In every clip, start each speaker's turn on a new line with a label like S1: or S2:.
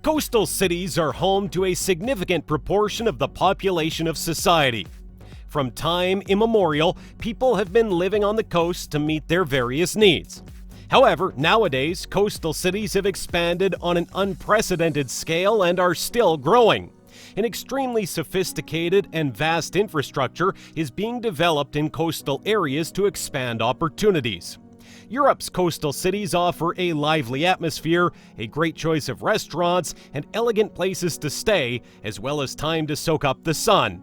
S1: Coastal cities are home to a significant proportion of the population of society. From time immemorial, people have been living on the coast to meet their various needs. However, nowadays, coastal cities have expanded on an unprecedented scale and are still growing. An extremely sophisticated and vast infrastructure is being developed in coastal areas to expand opportunities. Europe's coastal cities offer a lively atmosphere, a great choice of restaurants, and elegant places to stay, as well as time to soak up the sun.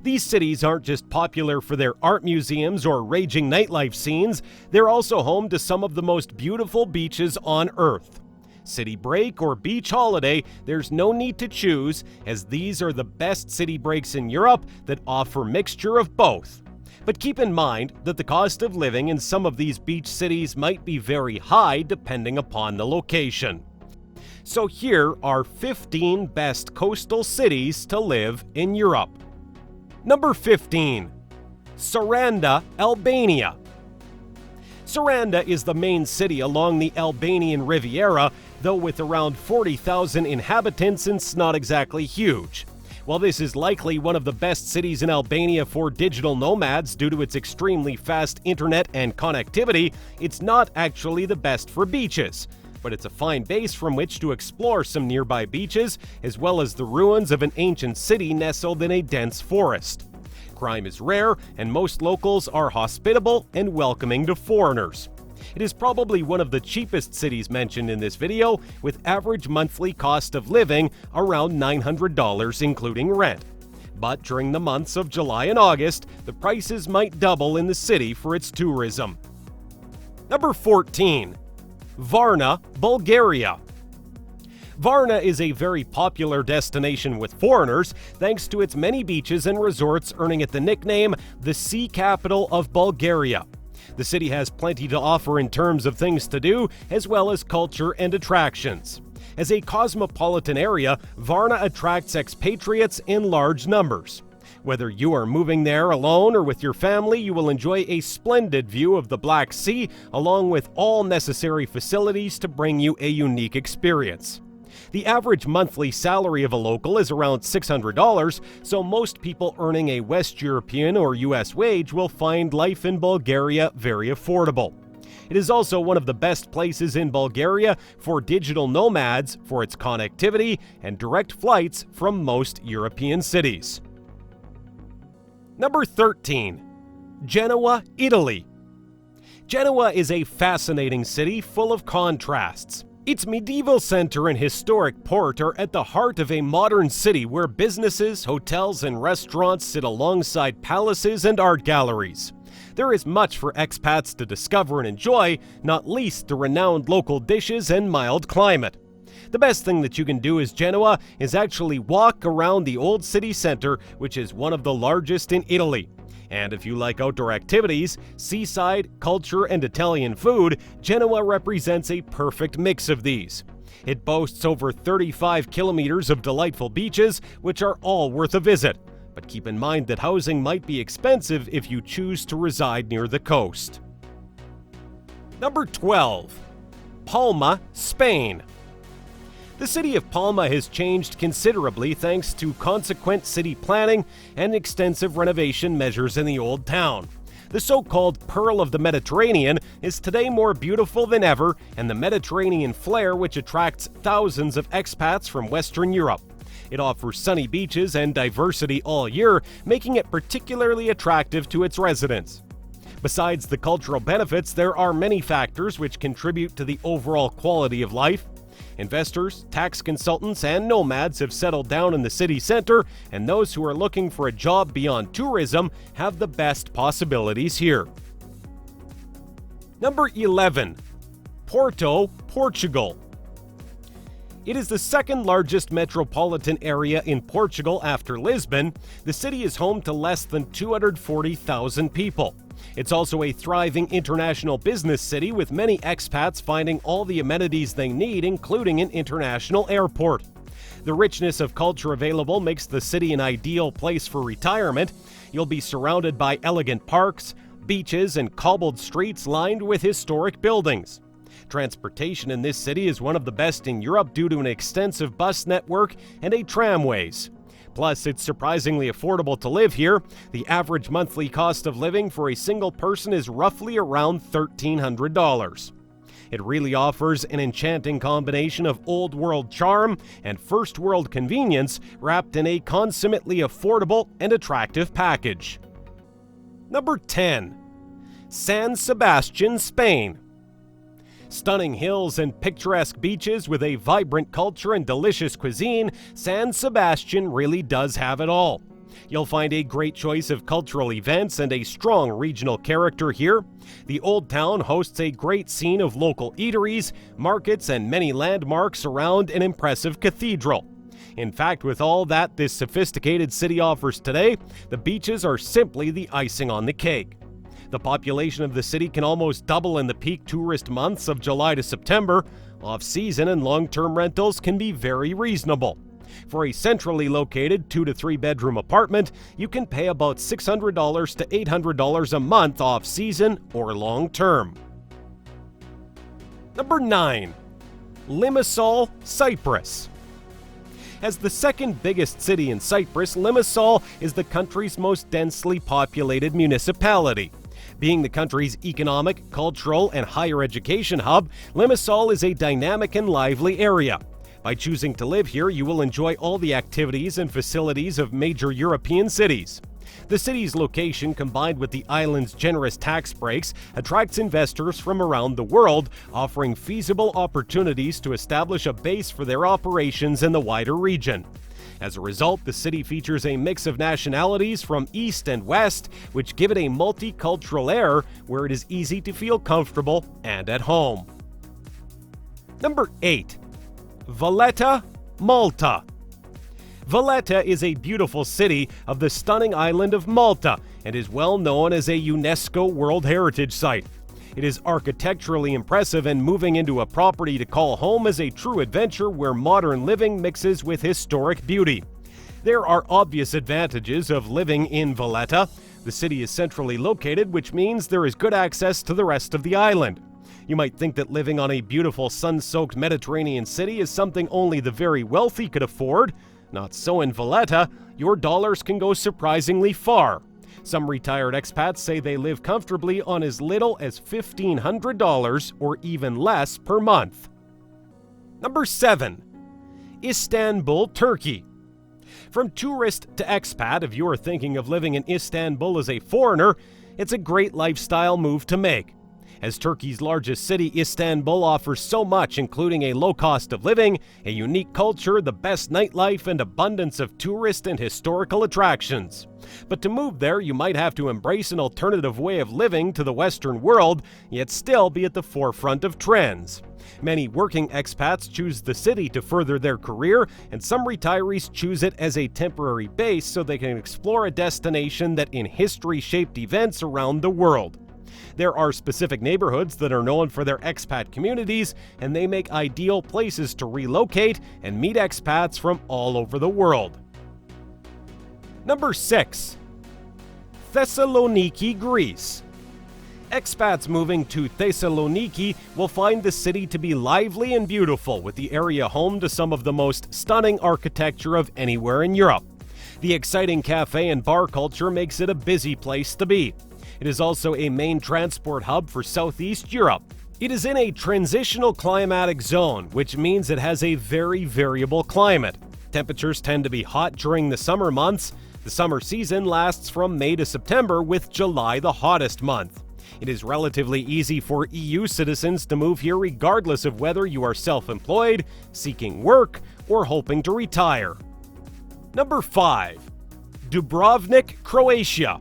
S1: These cities aren't just popular for their art museums or raging nightlife scenes, they're also home to some of the most beautiful beaches on Earth. City break or beach holiday, there's no need to choose, as these are the best city breaks in Europe that offer mixture of both. But keep in mind that the cost of living in some of these beach cities might be very high depending upon the location. So here are 15 best coastal cities to live in Europe. Number 15. Saranda, Albania. Saranda is the main city along the Albanian Riviera, though with around 40,000 inhabitants, it's not exactly huge. While this is likely one of the best cities in Albania for digital nomads due to its extremely fast internet and connectivity, it's not actually the best for beaches. But it's a fine base from which to explore some nearby beaches, as well as the ruins of an ancient city nestled in a dense forest. Crime is rare, and most locals are hospitable and welcoming to foreigners. It is probably one of the cheapest cities mentioned in this video, with average monthly cost of living around $900 including rent. But during the months of July and August, the prices might double in the city for its tourism. Number 14. Varna, Bulgaria. Varna is a very popular destination with foreigners thanks to its many beaches and resorts, earning it the nickname the Sea Capital of Bulgaria. The city has plenty to offer in terms of things to do, as well as culture and attractions. As a cosmopolitan area, Varna attracts expatriates in large numbers. Whether you are moving there alone or with your family, you will enjoy a splendid view of the Black Sea, along with all necessary facilities to bring you a unique experience. The average monthly salary of a local is around $600, so most people earning a West European or US wage will find life in Bulgaria very affordable. It is also one of the best places in Bulgaria for digital nomads for its connectivity and direct flights from most European cities. Number 13. Genoa, Italy. Genoa is a fascinating city full of contrasts. Its medieval center and historic port are at the heart of a modern city where businesses, hotels, and restaurants sit alongside palaces and art galleries. There is much for expats to discover and enjoy, not least the renowned local dishes and mild climate. The best thing that you can do as Genoa is actually walk around the old city center, which is one of the largest in Italy. And if you like outdoor activities, seaside, culture, and Italian food, Genoa represents a perfect mix of these. It boasts over 35 kilometers of delightful beaches, which are all worth a visit. But keep in mind that housing might be expensive if you choose to reside near the coast. Number 12. Palma, Spain. The city of Palma has changed considerably thanks to consequent city planning and extensive renovation measures in the old town. The so-called Pearl of the Mediterranean is today more beautiful than ever, and the Mediterranean flair which attracts thousands of expats from Western Europe. It offers sunny beaches and diversity all year, making it particularly attractive to its residents. Besides the cultural benefits, there are many factors which contribute to the overall quality of life. Investors, tax consultants, and nomads have settled down in the city center, and those who are looking for a job beyond tourism have the best possibilities here. Number 11. Porto, Portugal. It is the second largest metropolitan area in Portugal after Lisbon. The city is home to less than 240,000 people. It's also a thriving international business city with many expats finding all the amenities they need, including an international airport. The richness of culture available makes the city an ideal place for retirement. You'll be surrounded by elegant parks, beaches, and cobbled streets lined with historic buildings. Transportation in this city is one of the best in Europe due to an extensive bus network and a tramways. Plus, it's surprisingly affordable to live here. The average monthly cost of living for a single person is roughly around $1,300. It really offers an enchanting combination of old world charm and first world convenience wrapped in a consummately affordable and attractive package. Number 10. San Sebastian, Spain. Stunning hills and picturesque beaches with a vibrant culture and delicious cuisine, San Sebastian really does have it all. You'll find a great choice of cultural events and a strong regional character here. The Old Town hosts a great scene of local eateries, markets, and many landmarks around an impressive cathedral. In fact, with all that this sophisticated city offers today, the beaches are simply the icing on the cake. The population of the city can almost double in the peak tourist months of July to September. Off-season and long-term rentals can be very reasonable. For a centrally located 2 to 3 bedroom apartment, you can pay about $600 to $800 a month off-season or long-term. Number 9. Limassol, Cyprus. As the second biggest city in Cyprus, Limassol is the country's most densely populated municipality. Being the country's economic, cultural, and higher education hub, Limassol is a dynamic and lively area. By choosing to live here, you will enjoy all the activities and facilities of major European cities. The city's location, combined with the island's generous tax breaks, attracts investors from around the world, offering feasible opportunities to establish a base for their operations in the wider region. As a result, the city features a mix of nationalities from east and west, which give it a multicultural air where it is easy to feel comfortable and at home. Number 8. Valletta, Malta. Valletta is a beautiful city of the stunning island of Malta and is well known as a UNESCO World Heritage Site. It is architecturally impressive, and moving into a property to call home is a true adventure where modern living mixes with historic beauty. There are obvious advantages of living in Valletta. The city is centrally located, which means there is good access to the rest of the island. You might think that living on a beautiful sun-soaked Mediterranean city is something only the very wealthy could afford. Not so in Valletta. Your dollars can go surprisingly far. Some retired expats say they live comfortably on as little as $1,500 or even less per month. Number 7. Istanbul, Turkey. From tourist to expat, if you're thinking of living in Istanbul as a foreigner, it's a great lifestyle move to make. As Turkey's largest city, Istanbul offers so much, including a low cost of living, a unique culture, the best nightlife, and abundance of tourist and historical attractions. But to move there, you might have to embrace an alternative way of living to the Western world, yet still be at the forefront of trends. Many working expats choose the city to further their career, and some retirees choose it as a temporary base so they can explore a destination that in history-shaped events around the world. There are specific neighborhoods that are known for their expat communities, and they make ideal places to relocate and meet expats from all over the world. Number 6. Thessaloniki, Greece. Expats moving to Thessaloniki will find the city to be lively and beautiful, with the area home to some of the most stunning architecture of anywhere in Europe. The exciting cafe and bar culture makes it a busy place to be. It is also a main transport hub for Southeast Europe. It is in a transitional climatic zone, which means it has a very variable climate. Temperatures tend to be hot during the summer months. The summer season lasts from May to September, with July the hottest month. It is relatively easy for EU citizens to move here regardless of whether you are self-employed, seeking work, or hoping to retire. Number 5. Dubrovnik, Croatia.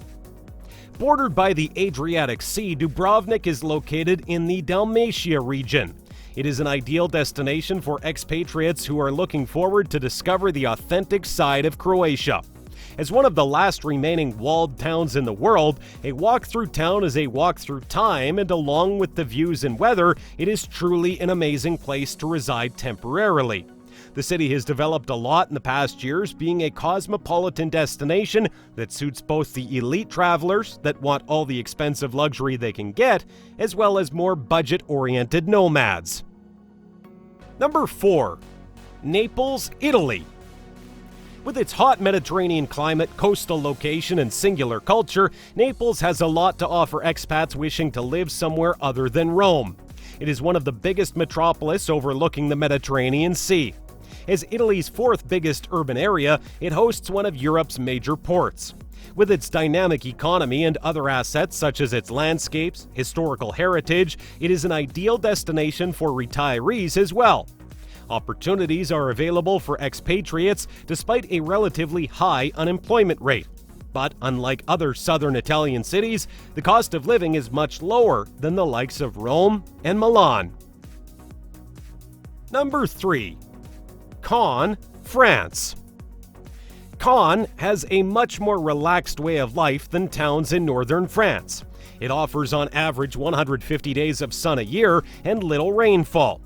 S1: Bordered by the Adriatic Sea, Dubrovnik is located in the Dalmatia region. It is an ideal destination for expatriates who are looking forward to discover the authentic side of Croatia. As one of the last remaining walled towns in the world, a walk through town is a walk through time, and along with the views and weather, it is truly an amazing place to reside temporarily. The city has developed a lot in the past years, being a cosmopolitan destination that suits both the elite travelers that want all the expensive luxury they can get, as well as more budget-oriented nomads. Number 4. Naples, Italy. With its hot Mediterranean climate, coastal location, and singular culture, Naples has a lot to offer expats wishing to live somewhere other than Rome. It is one of the biggest metropolis overlooking the Mediterranean Sea. As Italy's 4th biggest urban area, it hosts one of Europe's major ports. With its dynamic economy and other assets such as its landscapes, historical heritage, it is an ideal destination for retirees as well. Opportunities are available for expatriates despite a relatively high unemployment rate. But unlike other southern Italian cities, the cost of living is much lower than the likes of Rome and Milan. Number 3. Caen, France. Caen has a much more relaxed way of life than towns in northern France. It offers on average 150 days of sun a year and little rainfall.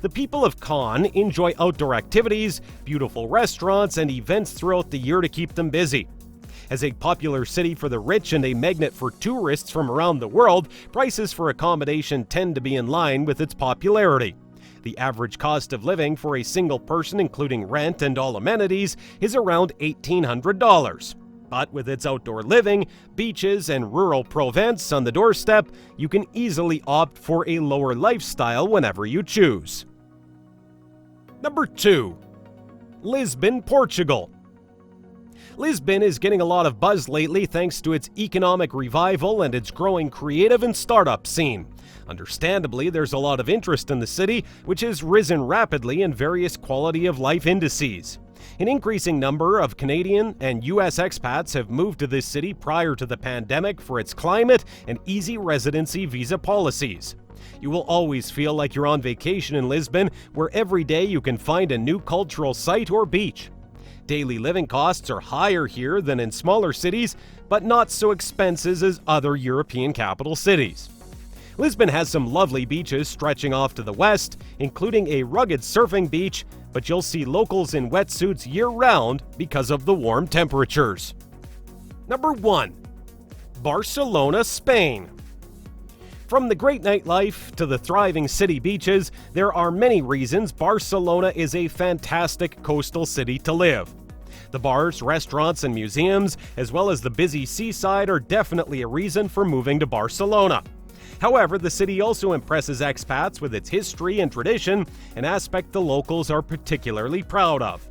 S1: The people of Caen enjoy outdoor activities, beautiful restaurants, and events throughout the year to keep them busy. As a popular city for the rich and a magnet for tourists from around the world, prices for accommodation tend to be in line with its popularity. The average cost of living for a single person, including rent and all amenities, is around $1,800. But with its outdoor living, beaches, and rural Provence on the doorstep, you can easily opt for a lower lifestyle whenever you choose. Number 2. Lisbon, Portugal. Lisbon is getting a lot of buzz lately thanks to its economic revival and its growing creative and startup scene. Understandably, there's a lot of interest in the city, which has risen rapidly in various quality of life indices. An increasing number of Canadian and U.S. expats have moved to this city prior to the pandemic for its climate and easy residency visa policies. You will always feel like you're on vacation in Lisbon, where every day you can find a new cultural site or beach. Daily living costs are higher here than in smaller cities, but not so expensive as other European capital cities. Lisbon has some lovely beaches stretching off to the west, including a rugged surfing beach, but you'll see locals in wetsuits year-round because of the warm temperatures. Number 1. Barcelona, Spain. From the great nightlife to the thriving city beaches, there are many reasons Barcelona is a fantastic coastal city to live. The bars, restaurants, and museums, as well as the busy seaside, are definitely a reason for moving to Barcelona. However, the city also impresses expats with its history and tradition, an aspect the locals are particularly proud of.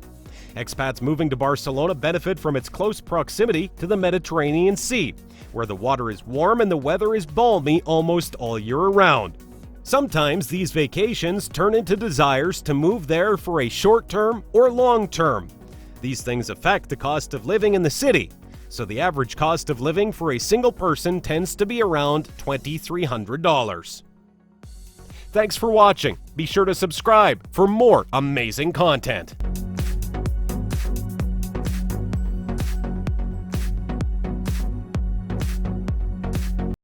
S1: Expats moving to Barcelona benefit from its close proximity to the Mediterranean Sea, where the water is warm and the weather is balmy almost all year around. Sometimes these vacations turn into desires to move there for a short term or long term. These things affect the cost of living in the city, so the average cost of living for a single person tends to be around $2,300. Thanks for watching. Be sure to subscribe for more amazing content.